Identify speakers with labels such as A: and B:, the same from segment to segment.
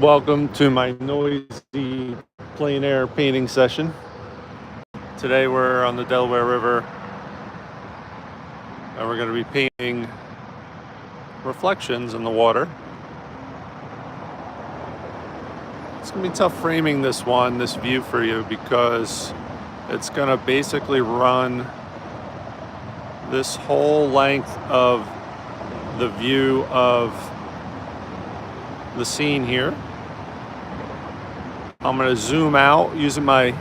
A: Welcome to my noisy plein air painting session. Today we're on the Delaware River and we're going to be painting reflections in the water. It's going to be tough framing this view for you, because it's going to basically run this whole length of the view of the scene here. I'm going to zoom out use my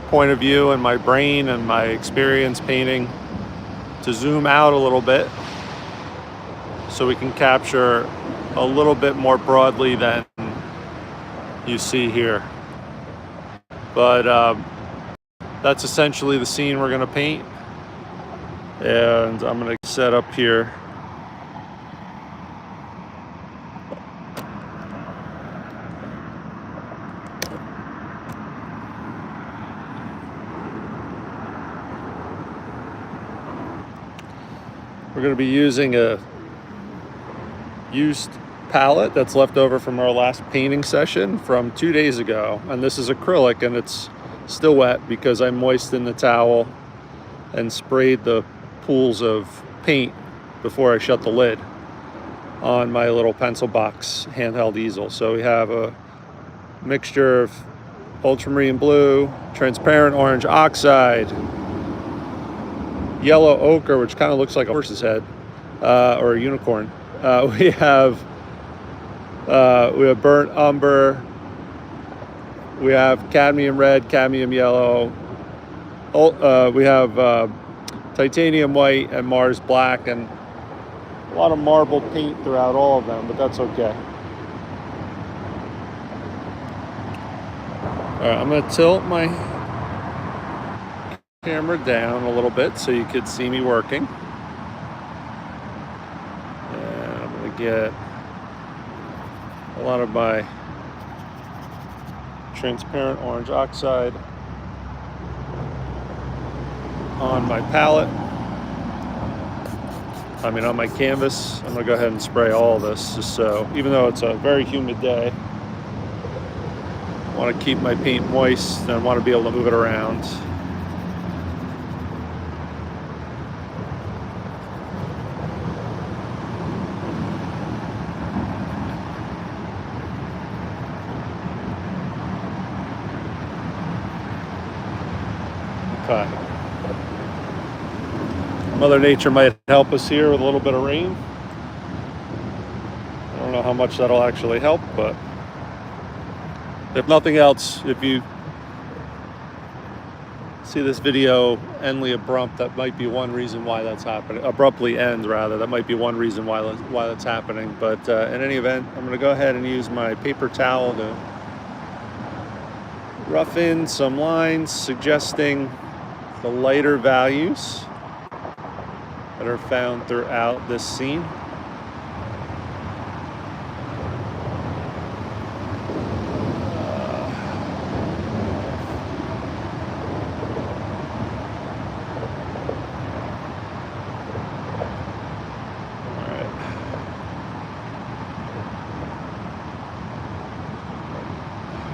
A: point of view and my brain and my experience painting to zoom out a little bit so we can capture a little bit more broadly than you see here. But that's essentially the scene we're going to paint, and I'm going to set up here. We're going to be using a used palette that's left over from our last painting session from 2 days ago. And this is acrylic, and it's still wet because I moistened the towel and sprayed the pools of paint before I shut the lid on my little pencil box handheld easel. So we have a mixture of ultramarine blue, transparent orange oxide, yellow ochre, which kind of looks like a horse's head or a unicorn. We have burnt umber. We have cadmium red, cadmium yellow. We have titanium white and Mars black, and a lot of marble paint throughout all of them, but that's okay. All right, I'm going to tilt my camera down a little bit so you could see me working. And I'm going to get a lot of my transparent orange oxide on my palette. On my canvas. I'm going to go ahead and spray all of this, just so, even though it's a very humid day, I want to keep my paint moist and I want to be able to move it around. Okay. Mother Nature might help us here with a little bit of rain. I don't know how much that'll actually help, but if nothing else, if you see this video endly abrupt, that might be one reason why that's happening. Abruptly end, rather. That might be one reason why that's happening. But in any event, I'm going to go ahead and use my paper towel to rough in some lines suggesting the lighter values that are found throughout this scene.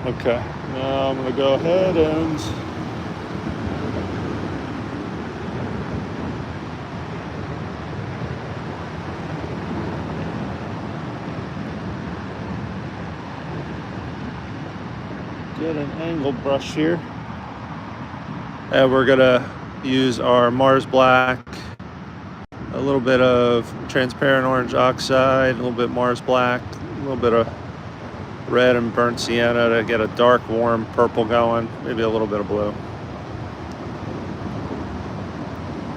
A: Okay, now I'm going to go ahead and get an angle brush here. And we're going to use our Mars black, a little bit of transparent orange oxide, a little bit Mars black, a little bit of red and burnt sienna to get a dark, warm purple going, maybe a little bit of blue.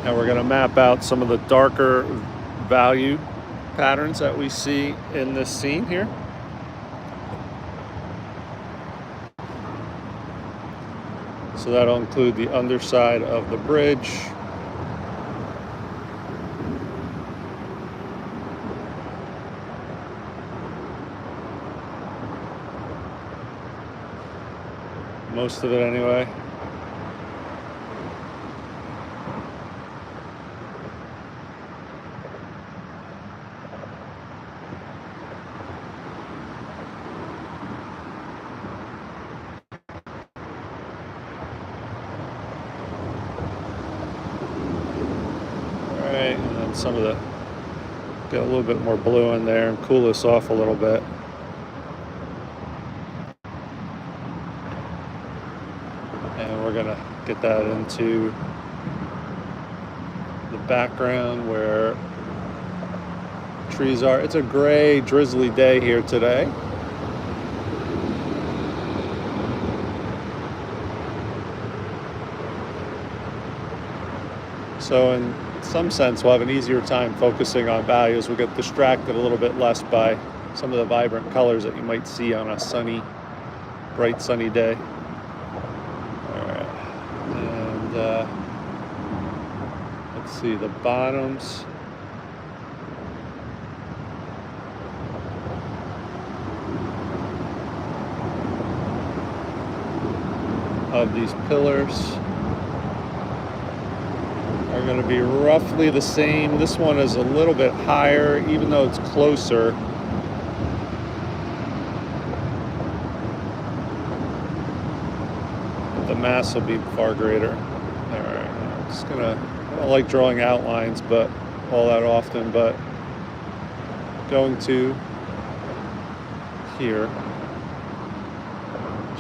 A: And we're going to map out some of the darker value patterns that we see in this scene here. So that'll include the underside of the bridge, most of it anyway. some of the, get a little bit more blue in there and cool this off a little bit. And we're gonna get that into the background where trees are. It's a gray, drizzly day here today. So in some sense, we'll have an easier time focusing on values. We'll get distracted a little bit less by some of the vibrant colors that you might see on a sunny, bright sunny day. All right, and let's see the bottoms. Of these pillars are going to be roughly the same. This one is a little bit higher, even though it's closer. But the mass will be far greater. All right, I'm just gonna, I don't like drawing outlines, but all that often, but going to here,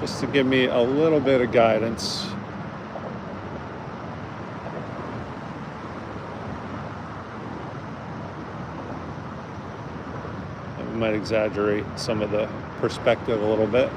A: just to give me a little bit of guidance. I might exaggerate some of the perspective a little bit.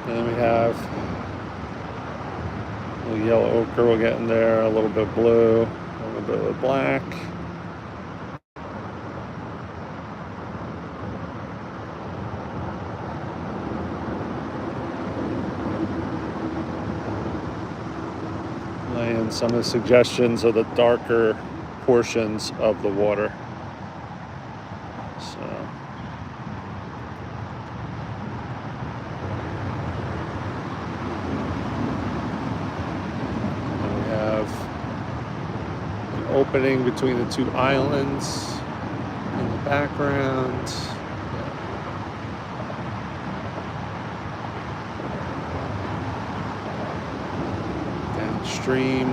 A: And then we have a little yellow ochre we'll get in there, a little bit of blue, a little bit of black. And some of the suggestions of the darker portions of the water. So. Opening between the two islands in the background. Downstream.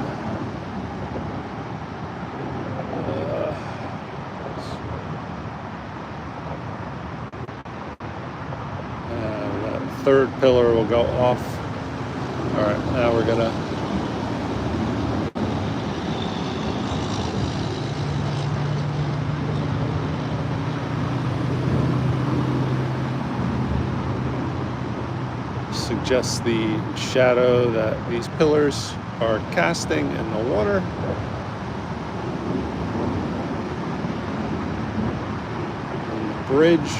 A: That third pillar will go off. All right, now we're gonna suggest the shadow that these pillars are casting in the water. And the bridge.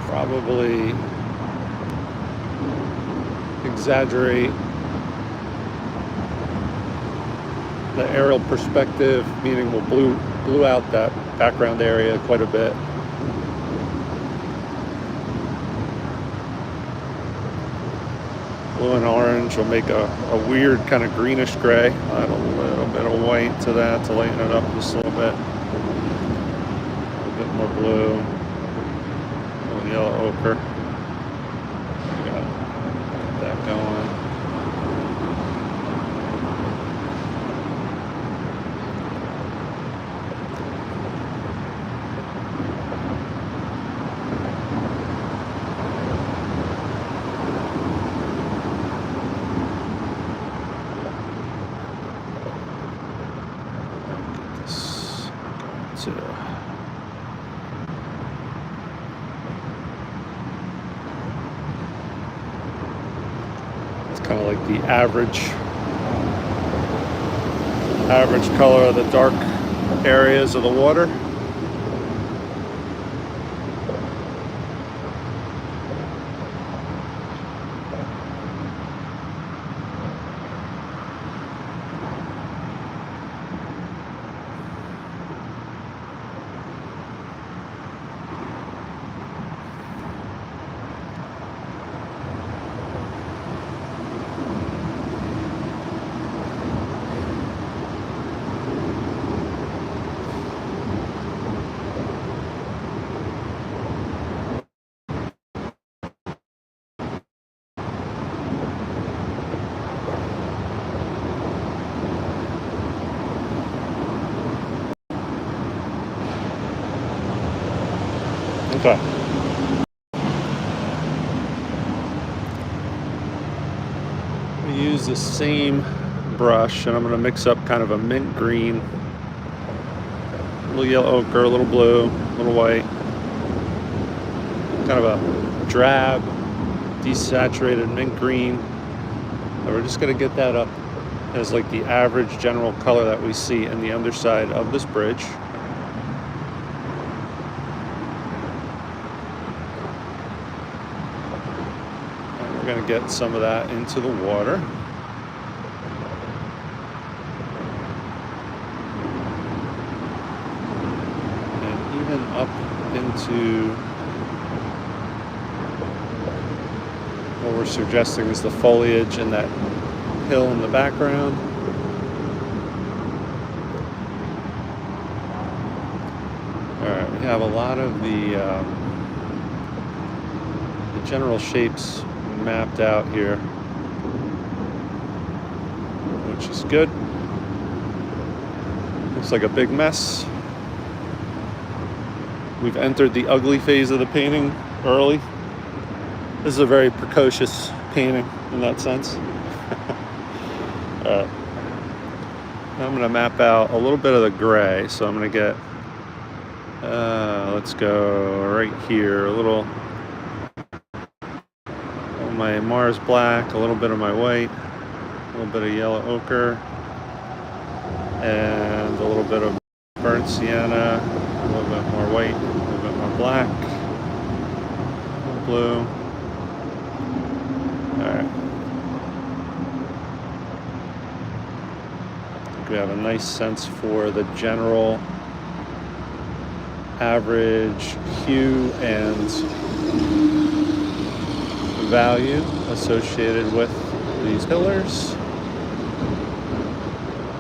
A: Probably exaggerate the aerial perspective, meaning we'll blue out that background area quite a bit. Blue and orange will make a weird kind of greenish gray. Add a little bit of white to that to lighten it up just a little bit. A bit more blue. A little yellow ochre. Got that going. kind of like the average color of the dark areas of the water. Okay. I'm going to use the same brush, and I'm going to mix up kind of a mint green, a little yellow ochre, a little blue, a little white, kind of a drab, desaturated mint green. And we're just going to get that up as like the average general color that we see in the underside of this bridge. We're going to get some of that into the water. And even up into what we're suggesting is the foliage and that hill in the background. All right, we have a lot of the general shapes mapped out here, which is good. Looks like a big mess. We've entered the ugly phase of the painting early. This is a very precocious painting in that sense. I'm going to map out a little bit of the gray, so I'm going to get let's go right here, a little of my Mars black, a little bit of my white, a little bit of yellow ochre, and a little bit of burnt sienna, a little bit more white, a little bit more black, a little blue. All right. I think we have a nice sense for the general average hue and value associated with these pillars.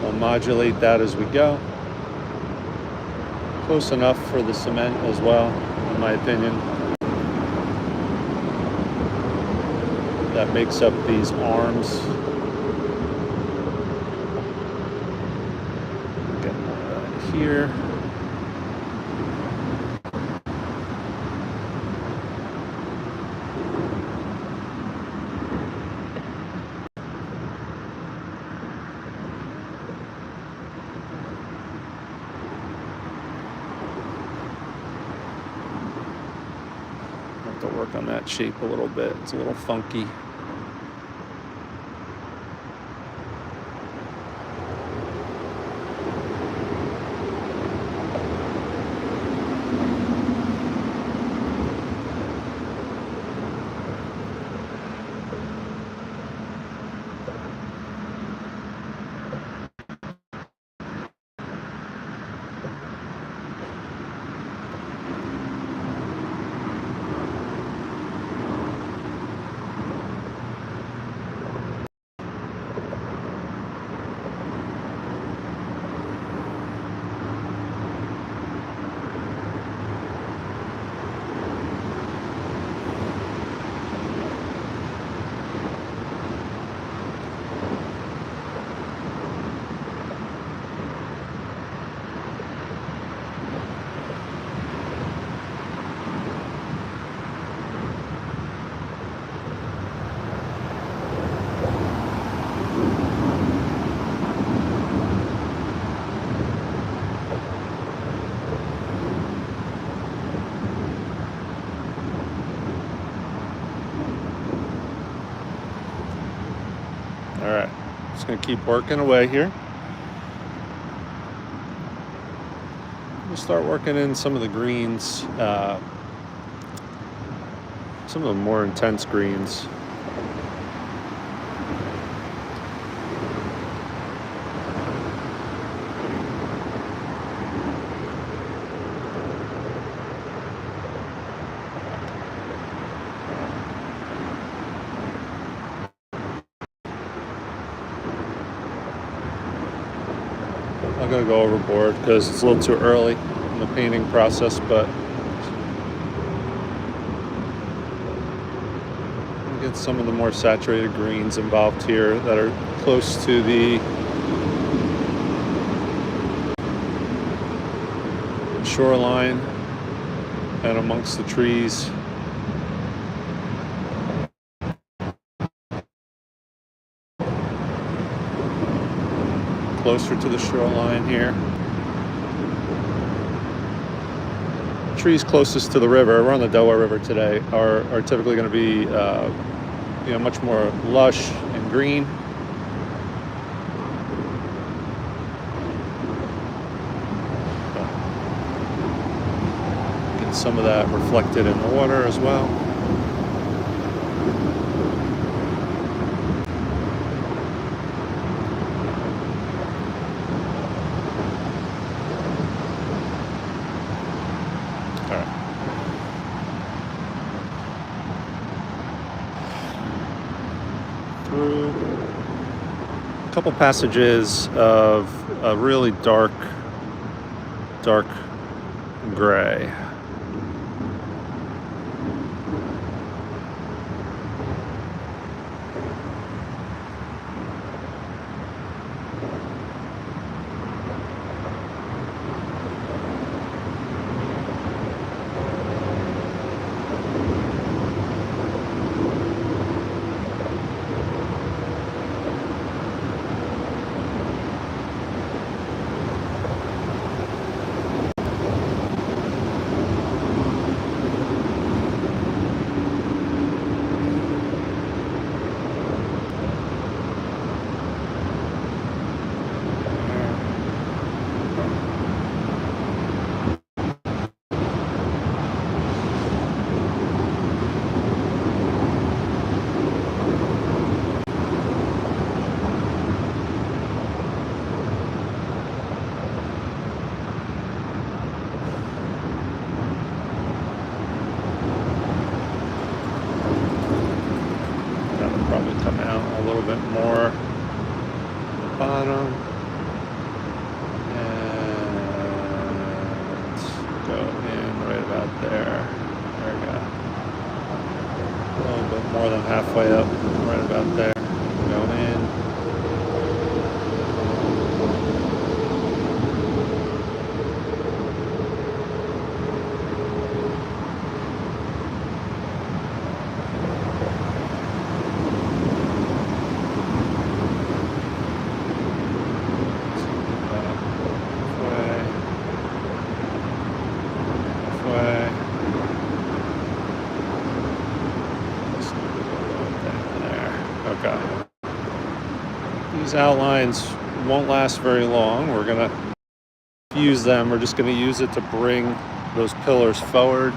A: We'll modulate that as we go. Close enough for the cement as well, in my opinion. That makes up these arms. Get that here. To work on that shape a little bit. It's a little funky. Gonna keep working away here. We'll start working in some of the greens, some of the more intense greens. I'm gonna go overboard because it's a little too early in the painting process, but we'll get some of the more saturated greens involved here that are close to the shoreline and amongst the trees. Closer to the shoreline here. Trees closest to the river, we're on the Delaware River today, are typically going to be much more lush and green. Get some of that reflected in the water as well. Through a couple passages of a really dark gray. Probably come out a little bit more at the bottom and go in right about there. There we go. A little bit more than halfway up, right about there. Go in. Okay. These outlines won't last very long. We're gonna use them. We're just gonna use it to bring those pillars forward.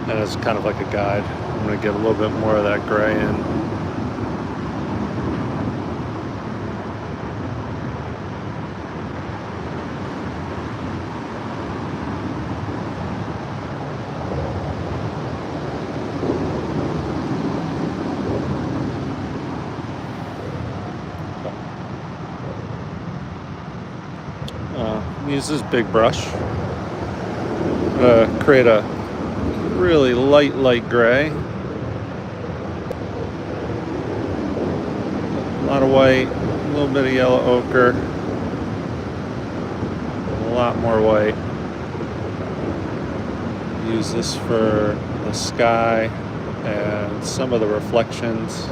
A: And as kind of like a guide, I'm gonna get a little bit more of that gray in. Use this big brush. I'm gonna create a really light gray. A lot of white, a little bit of yellow ochre, a lot more white. Use this for the sky and some of the reflections.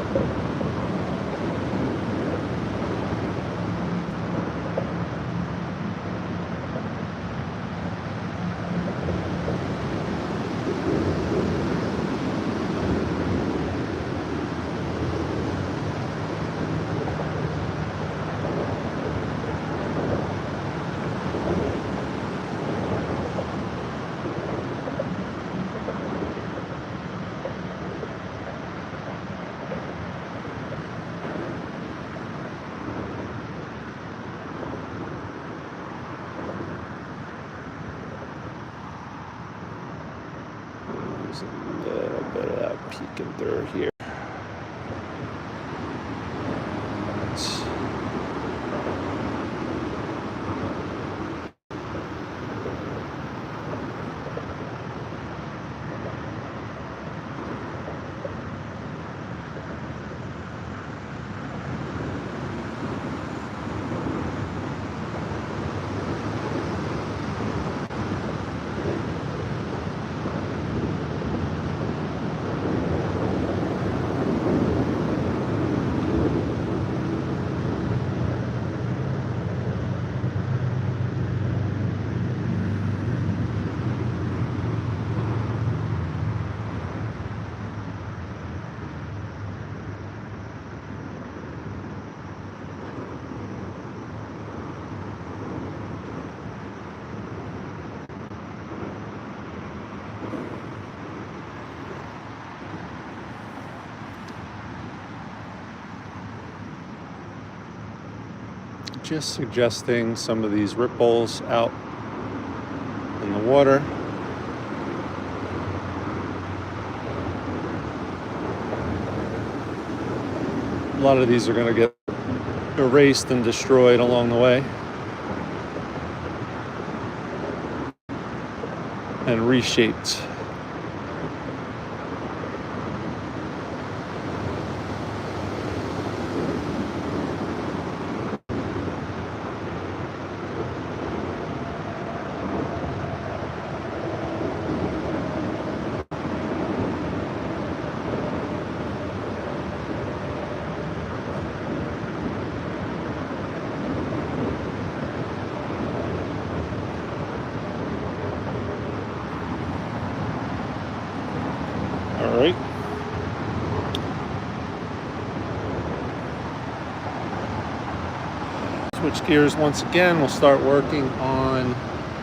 A: looking through here. Just suggesting some of these ripples out in the water. A lot of these are going to get erased and destroyed along the way and reshaped. All right. Switch gears once again. We'll start working on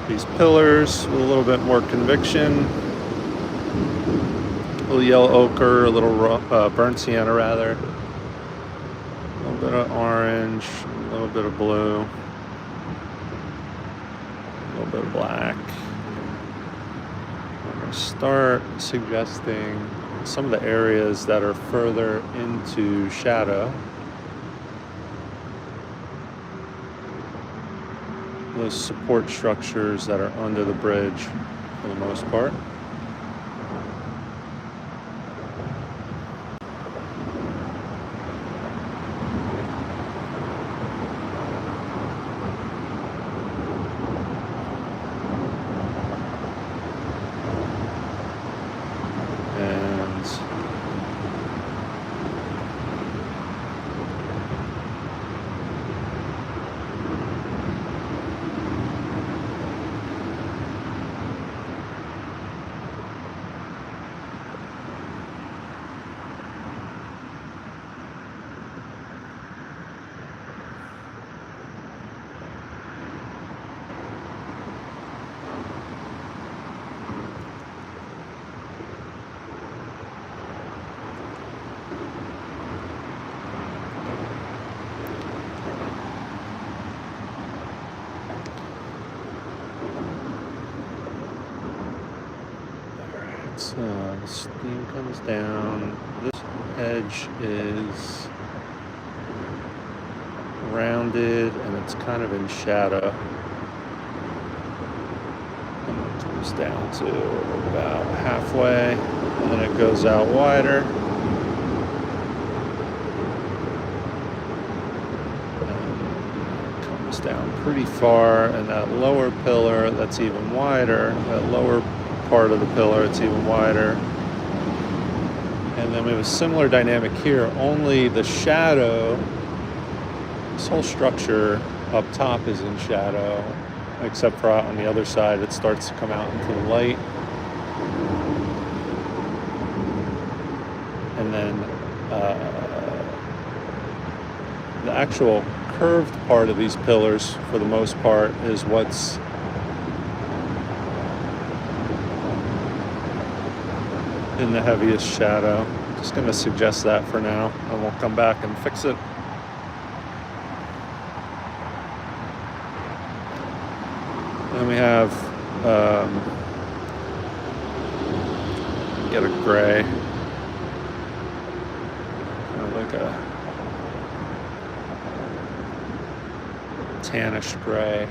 A: these pillars with a little bit more conviction. A little yellow ochre, a little burnt sienna rather. A little bit of orange, a little bit of blue, a little bit of black. I'm going to start suggesting some of the areas that are further into shadow. Those support structures that are under the bridge for the most part. So steam comes down. This edge is rounded and it's kind of in shadow. And it comes down to about halfway, and then it goes out wider. And comes down pretty far, and that lower pillar that's even wider, that lower part of the pillar, it's even wider. And then we have a similar dynamic here, only the shadow, this whole structure up top is in shadow, except for out on the other side it starts to come out into the light. And then the actual curved part of these pillars, for the most part, is what's in the heaviest shadow. Just going to suggest that for now, and we'll come back and fix it. Then we have get a gray. like a tannish gray.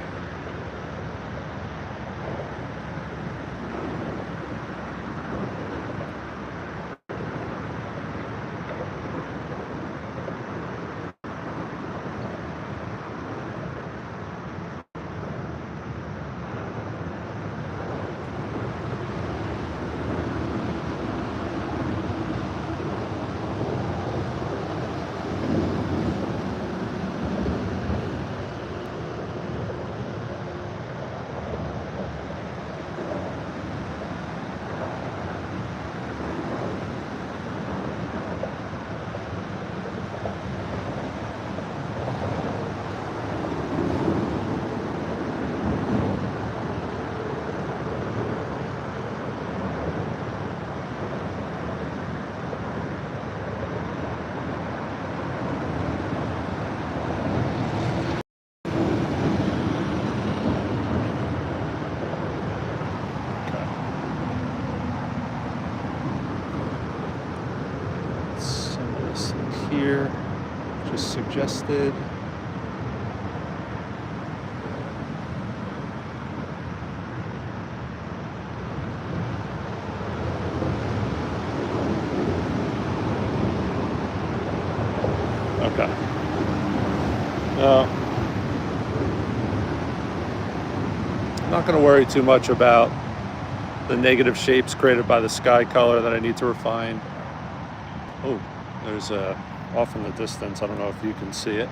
A: Here, just suggested. Okay. I'm not going to worry too much about the negative shapes created by the sky color that I need to refine. Oh, there's a off in the distance. I don't know if you can see it.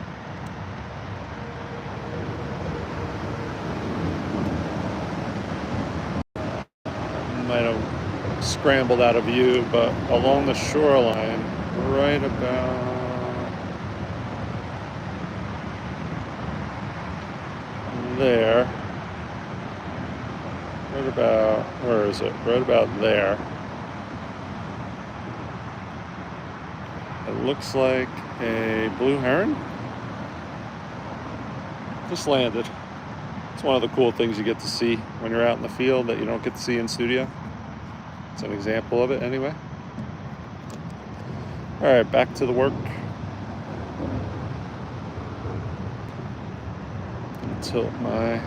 A: Might have scrambled out of view, but along the shoreline, right about there, right about, where is it? Right about there. It looks like a blue heron. Just landed. It's one of the cool things you get to see when you're out in the field that you don't get to see in studio. It's an example of it anyway. All right, back to the work. Tilt my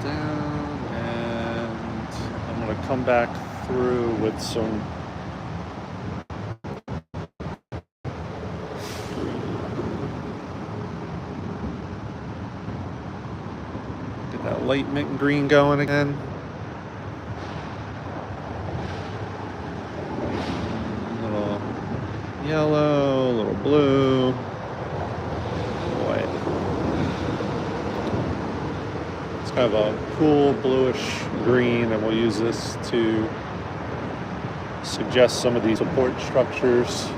A: down, and I'm going to come back through with some get that light mint green going again. A little yellow, a little blue, white. It's kind of a cool bluish green, and we'll use this to suggest some of these support structures.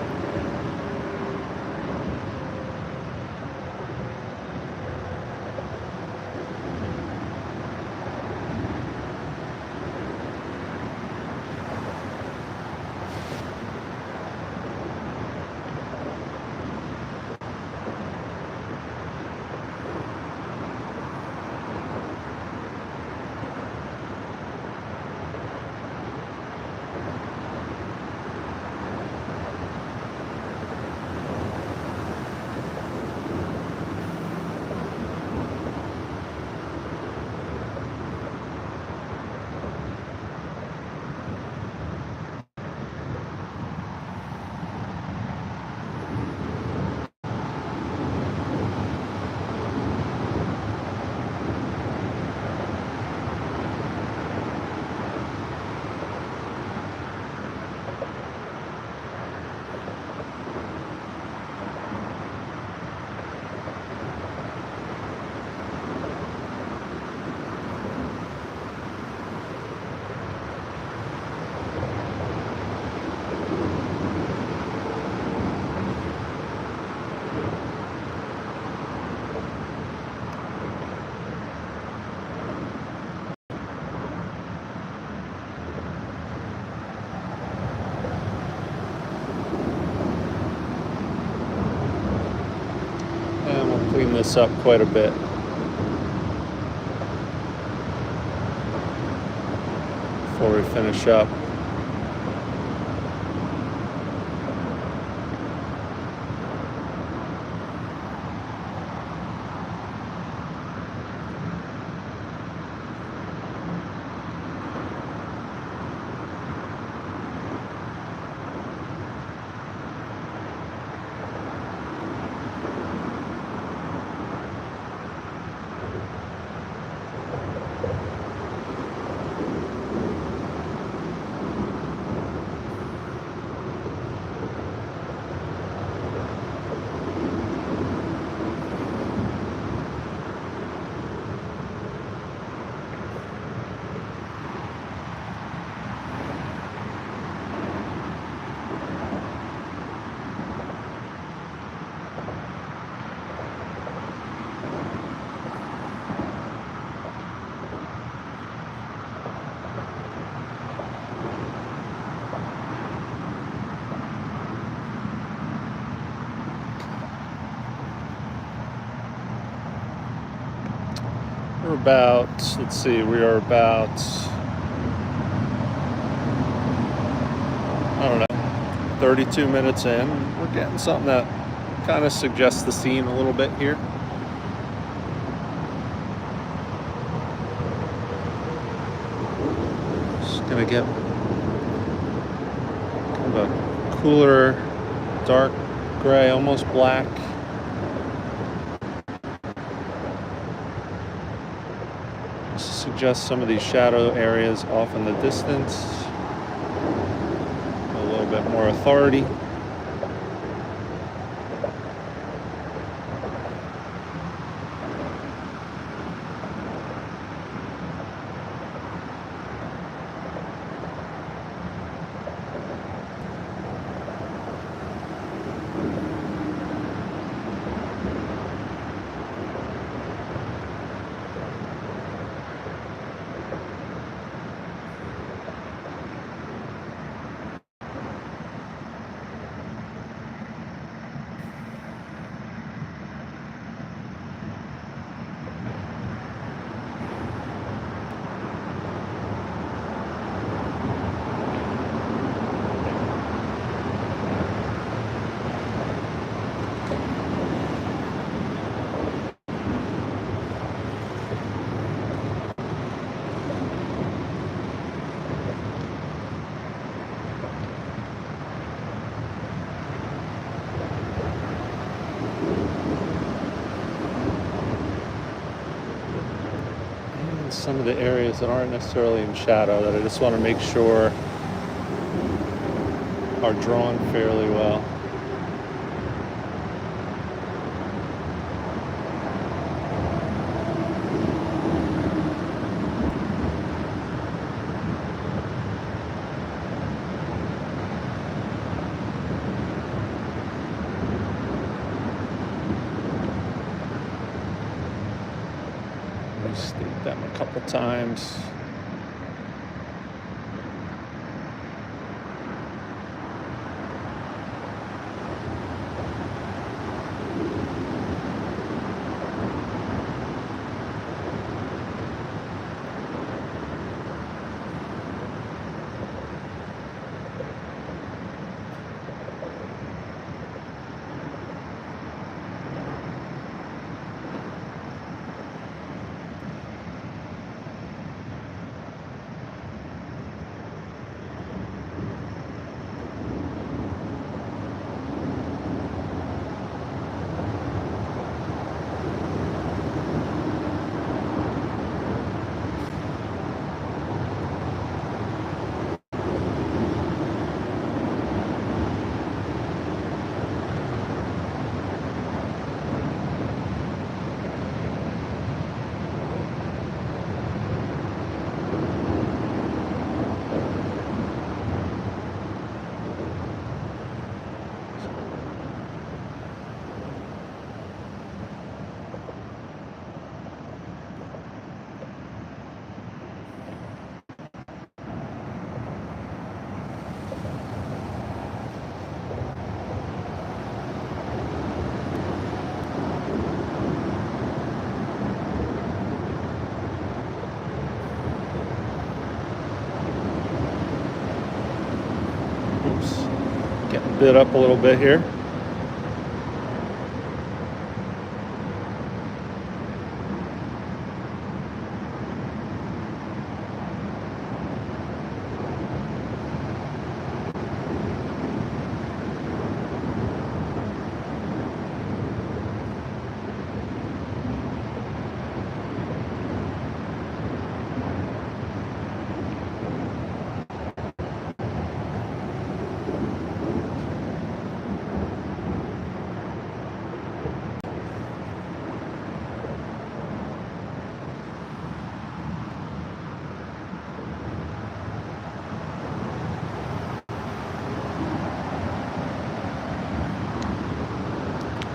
A: Clean this up quite a bit before we finish up. We're about, let's see, we are about, I don't know, 32 minutes in. We're getting something that kind of suggests the scene a little bit here. Just gonna get kind of a cooler, dark gray, almost black. Suggest some of these shadow areas off in the distance. A little bit more authority. Some of the areas that aren't necessarily in shadow that I just want to make sure are drawn fairly well. State them a couple times. Oops. Getting bit up a little bit here.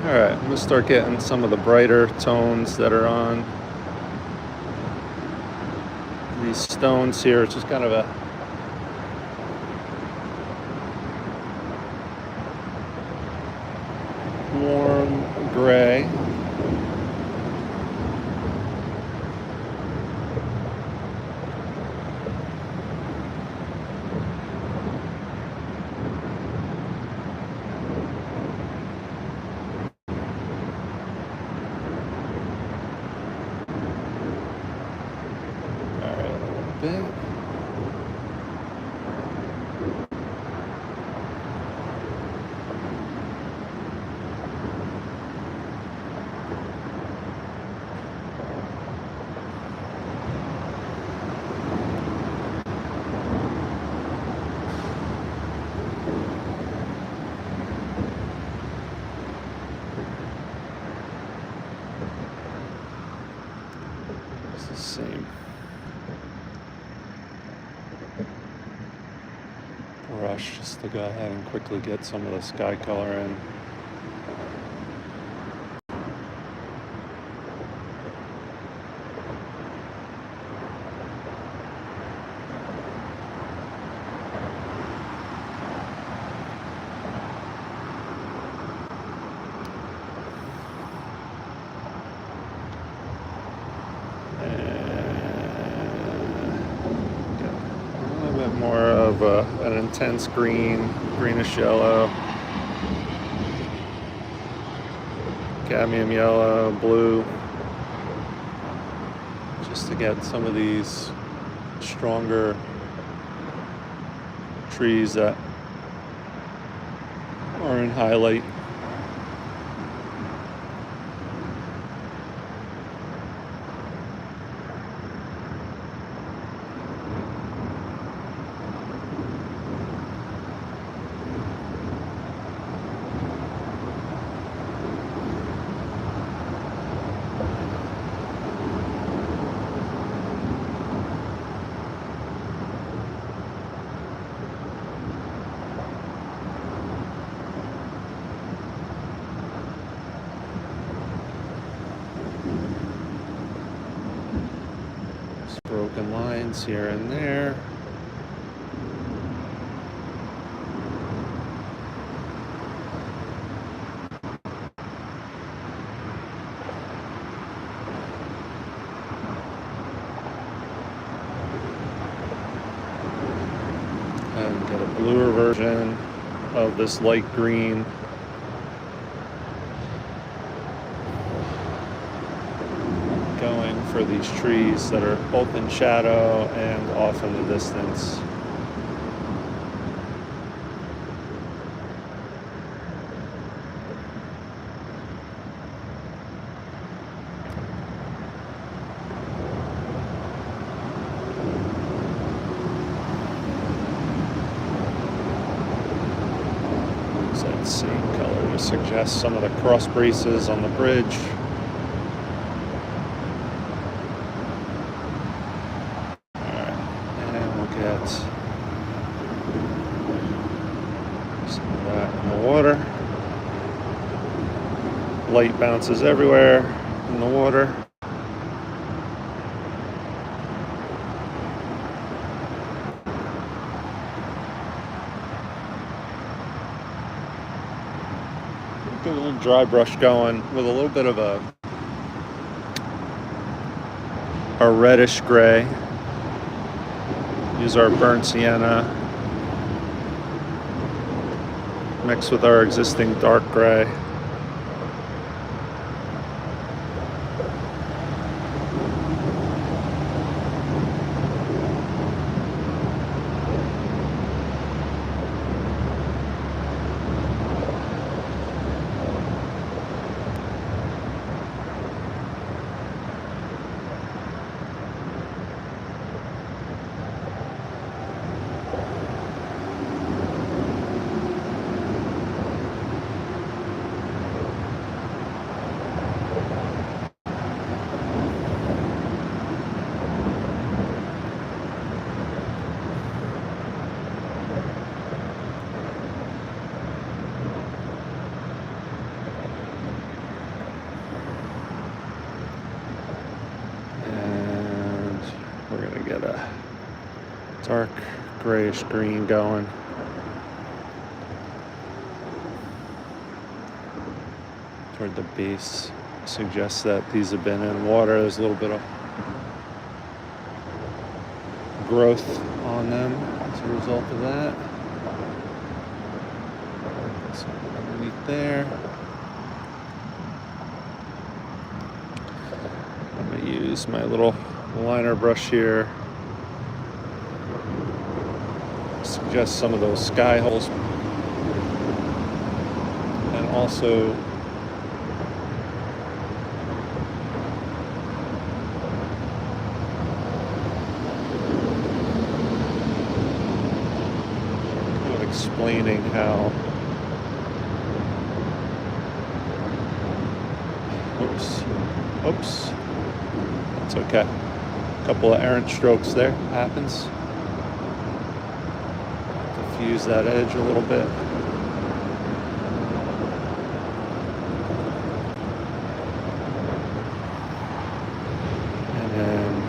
A: All right, I'm gonna start getting some of the brighter tones that are on these stones here. It's just kind of a warm gray. Bit. It's the same brush just to go ahead and quickly get some of the sky color in. More of an intense green, greenish yellow, cadmium yellow, blue, just to get some of these stronger trees that are in highlight. Broken lines here and there. And get a bluer version of this light green. Going for these trees that are both in shadow and off in the distance. Use that same color to suggest some of the cross braces on the bridge. Some of that in the water. Light bounces everywhere in the water. Get a little dry brush going with a little bit of a reddish gray. Use our burnt sienna. mixed with our existing dark gray. We're gonna get a dark grayish green going. Toward the base. Suggests that these have been in water. There's a little bit of growth on them as a result of that. So underneath there. I'm gonna use my little liner brush here. Suggest some of those sky holes. And also kind of explaining how oops, that's okay. A couple of errant strokes there, happens. Diffuse that edge a little bit. And then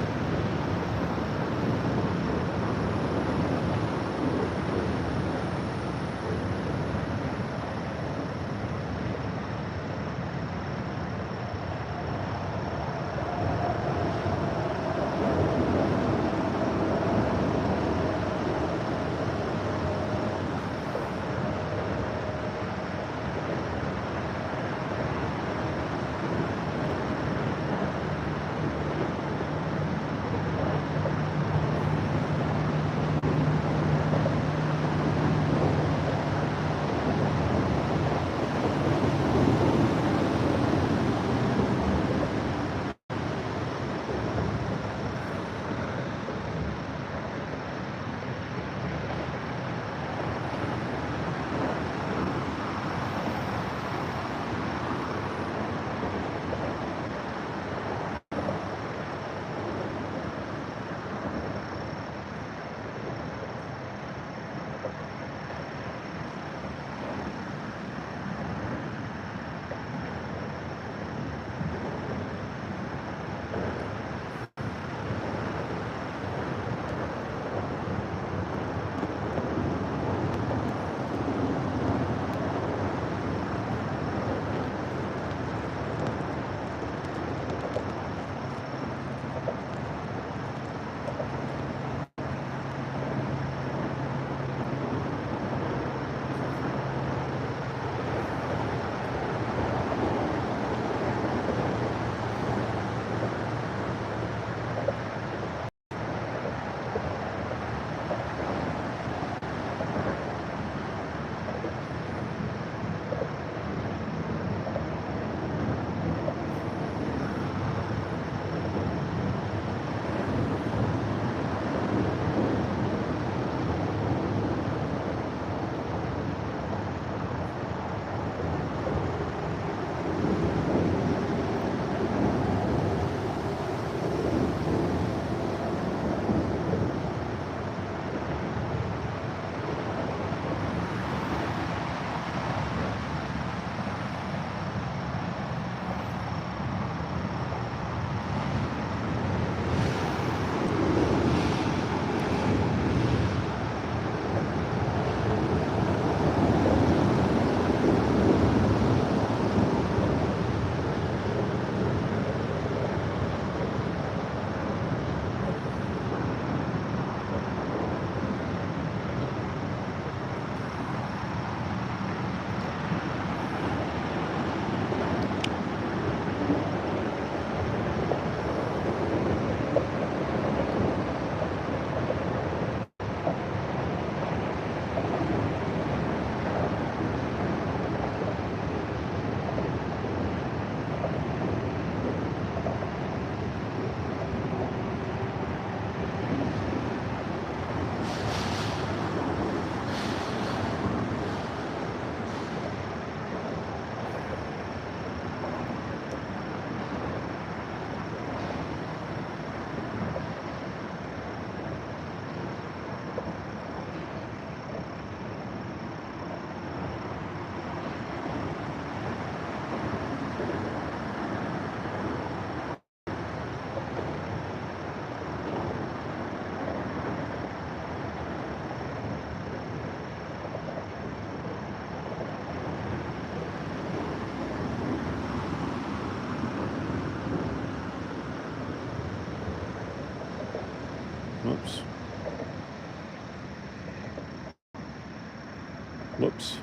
A: Whoops.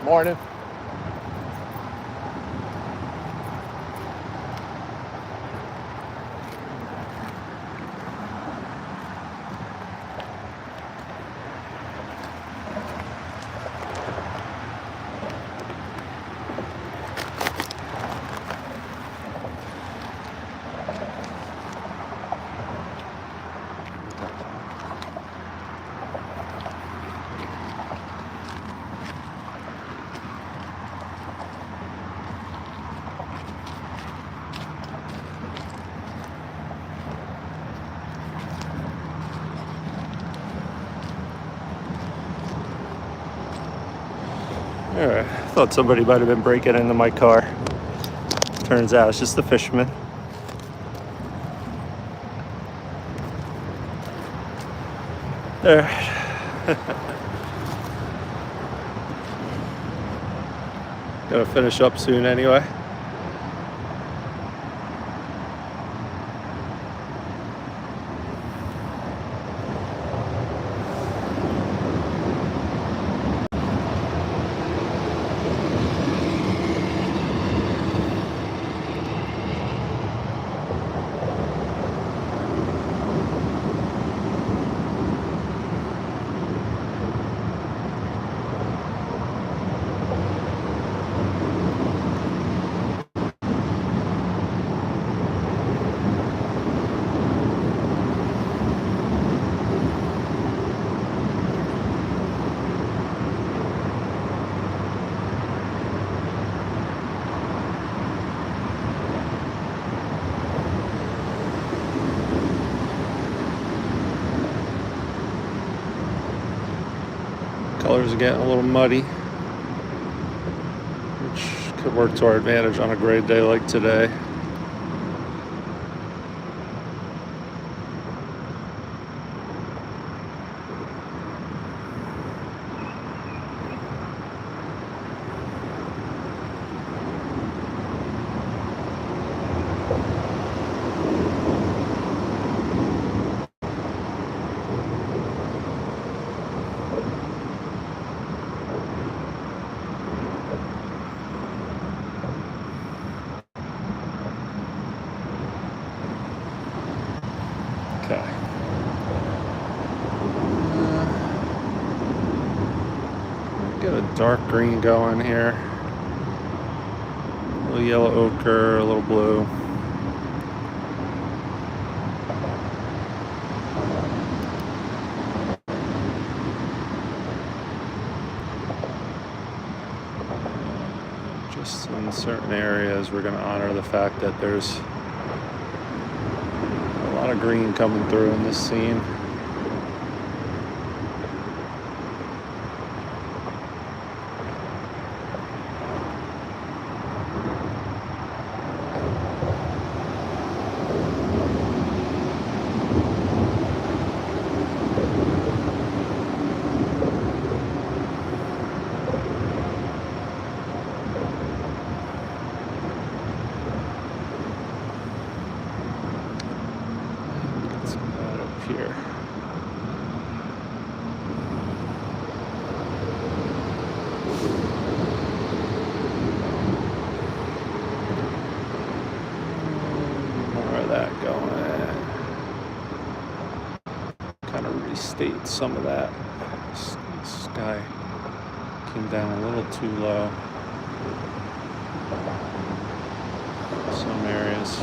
A: Morning. All right, thought somebody might have been breaking into my car. Turns out it's just the fisherman. All right. Gonna finish up soon anyway. Colors are getting a little muddy, which could work to our advantage on a great day like today. Get a dark green going here. A little yellow ochre, a little blue. Just in certain areas, we're going to honor the fact that there's a lot of green coming through in this scene. Here. More of that going. Kind of restate some of that. Sky came down a little too low. Some areas.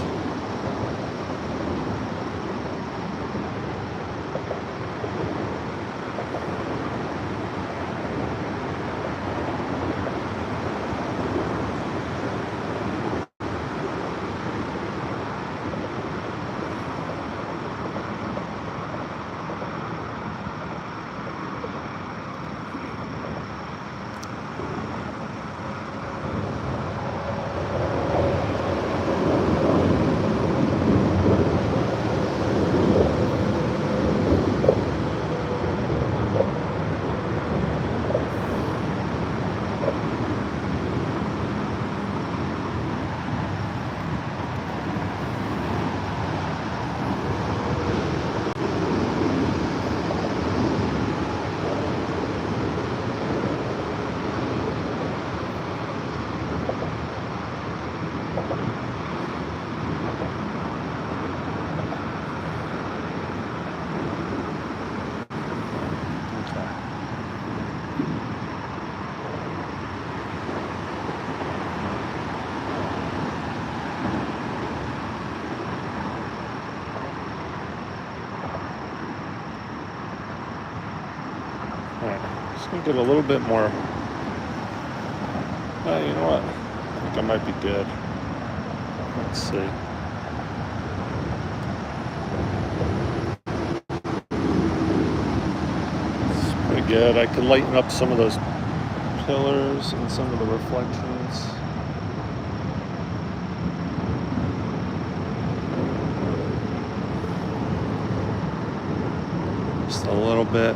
A: Just gonna get a little bit more. You know what? I think I might be good. Let's see. It's pretty good. I could lighten up some of those pillars and some of the reflections. Just a little bit.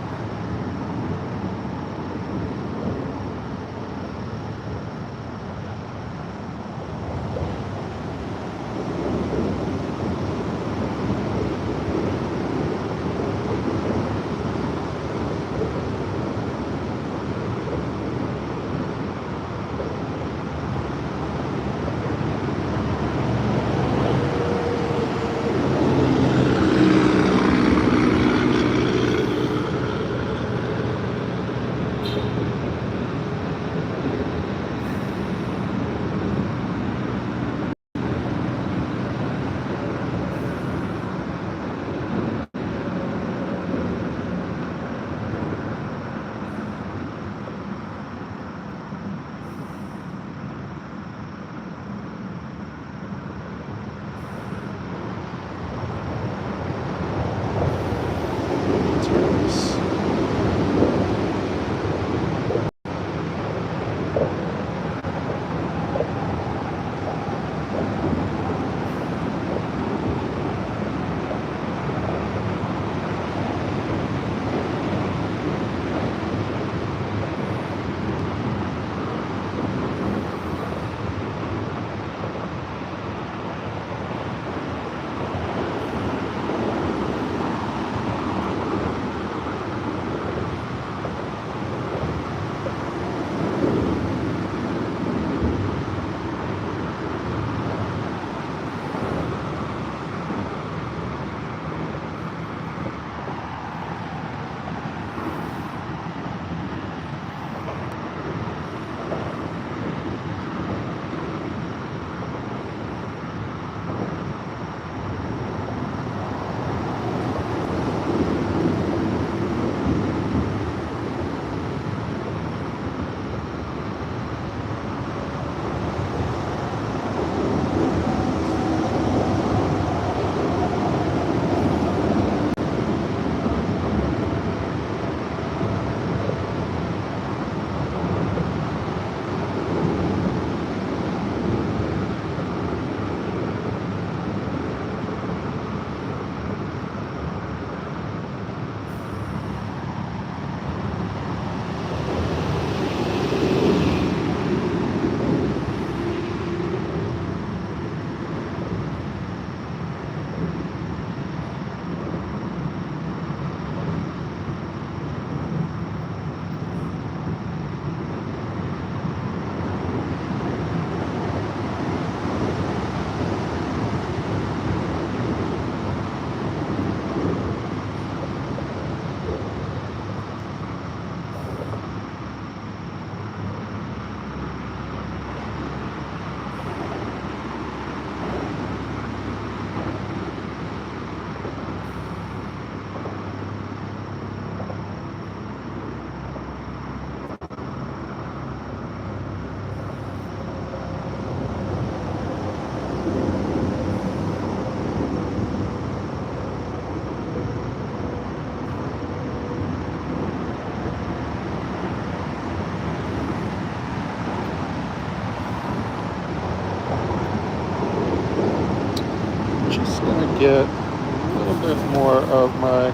A: get a little bit more of my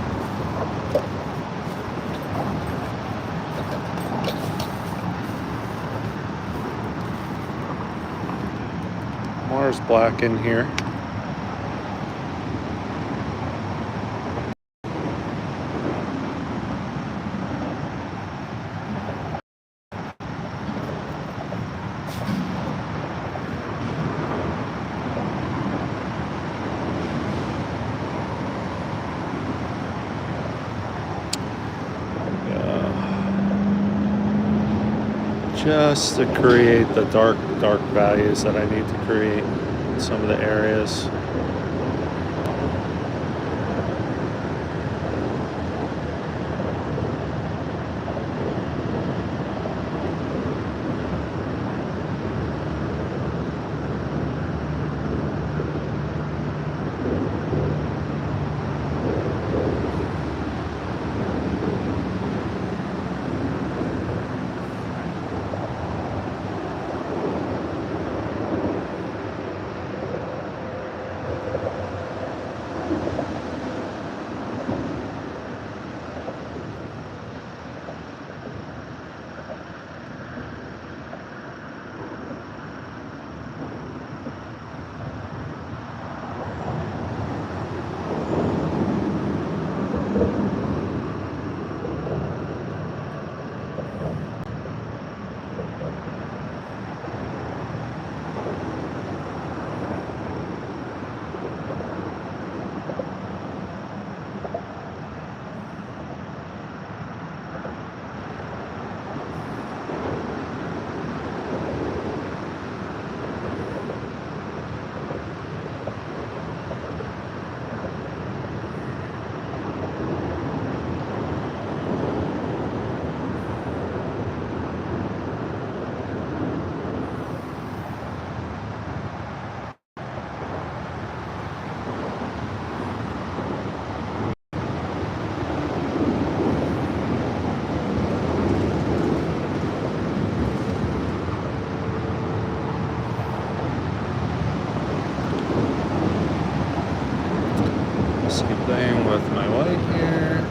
A: Mars black in here. Just to create the dark values that I need to create in some of the areas. Same thing with my white here.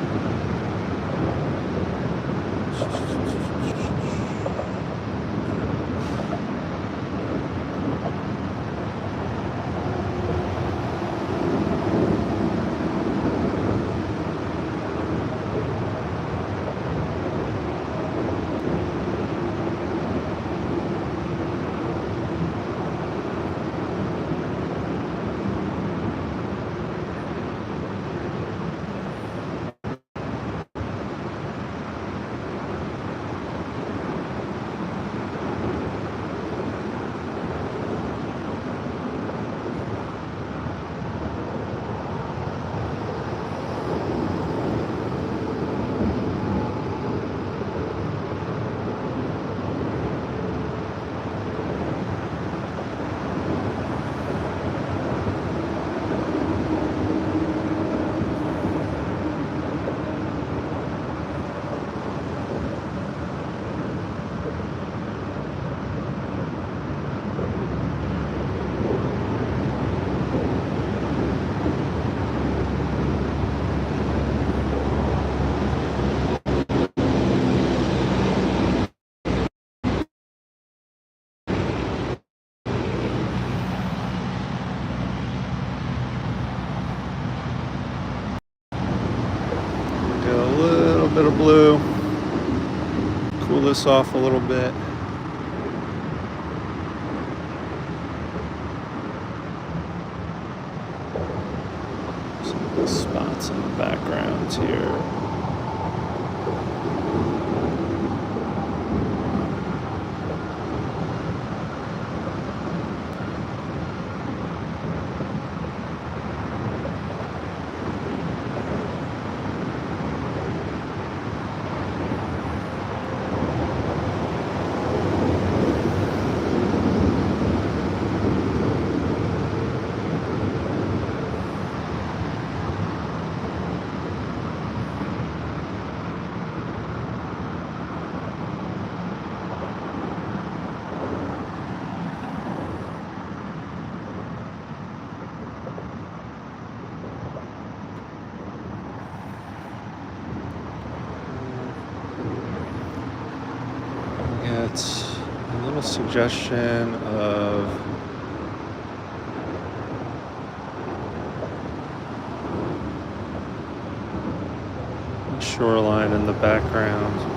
A: Bit of blue, cool this off a little bit. Some spots in the background here. It's a little suggestion of the shoreline in the background.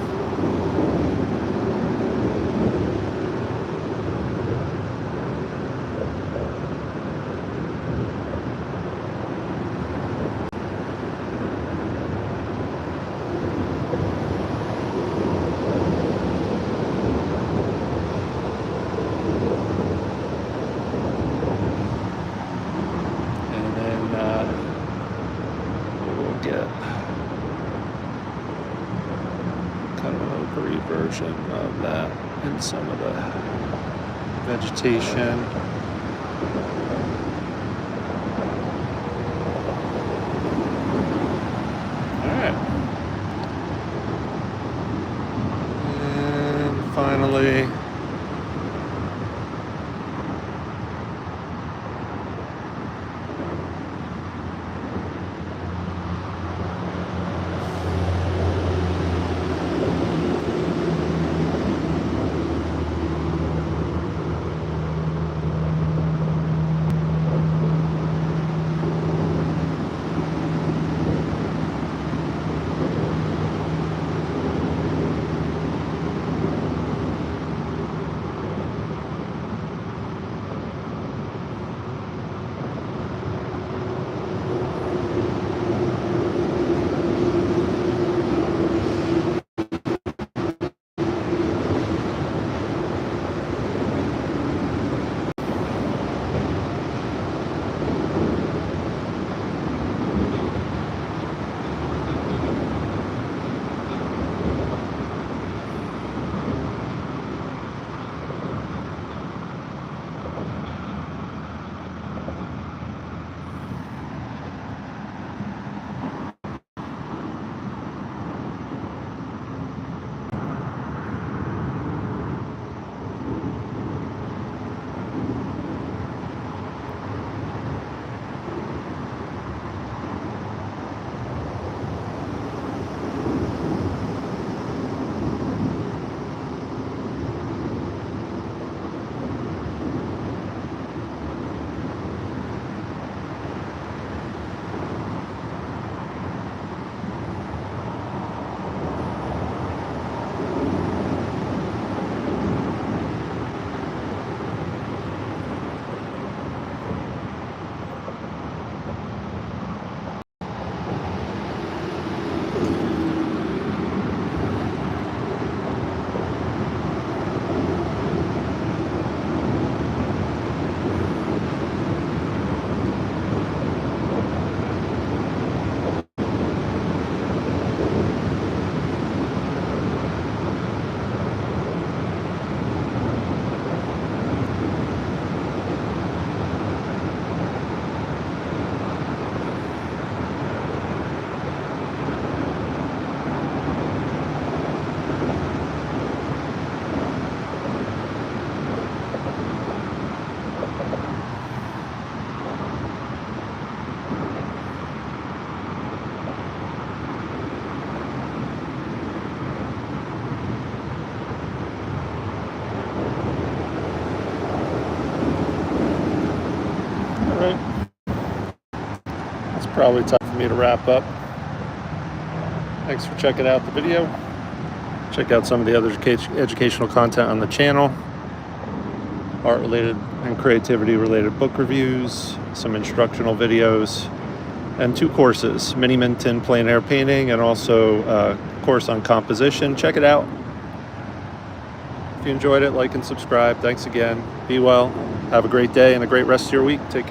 A: Get kind of an opery version of that in some of the vegetation. All right. And finally, probably time for me to wrap up. Thanks for checking out the video. Check out some of the other educational content on the channel. Art related and creativity related book reviews, some instructional videos, and 2 courses, Mini Minton plein air painting and also a course on composition. Check it out. If you enjoyed it, like and subscribe. Thanks again. Be well. Have a great day and a great rest of your week. Take care.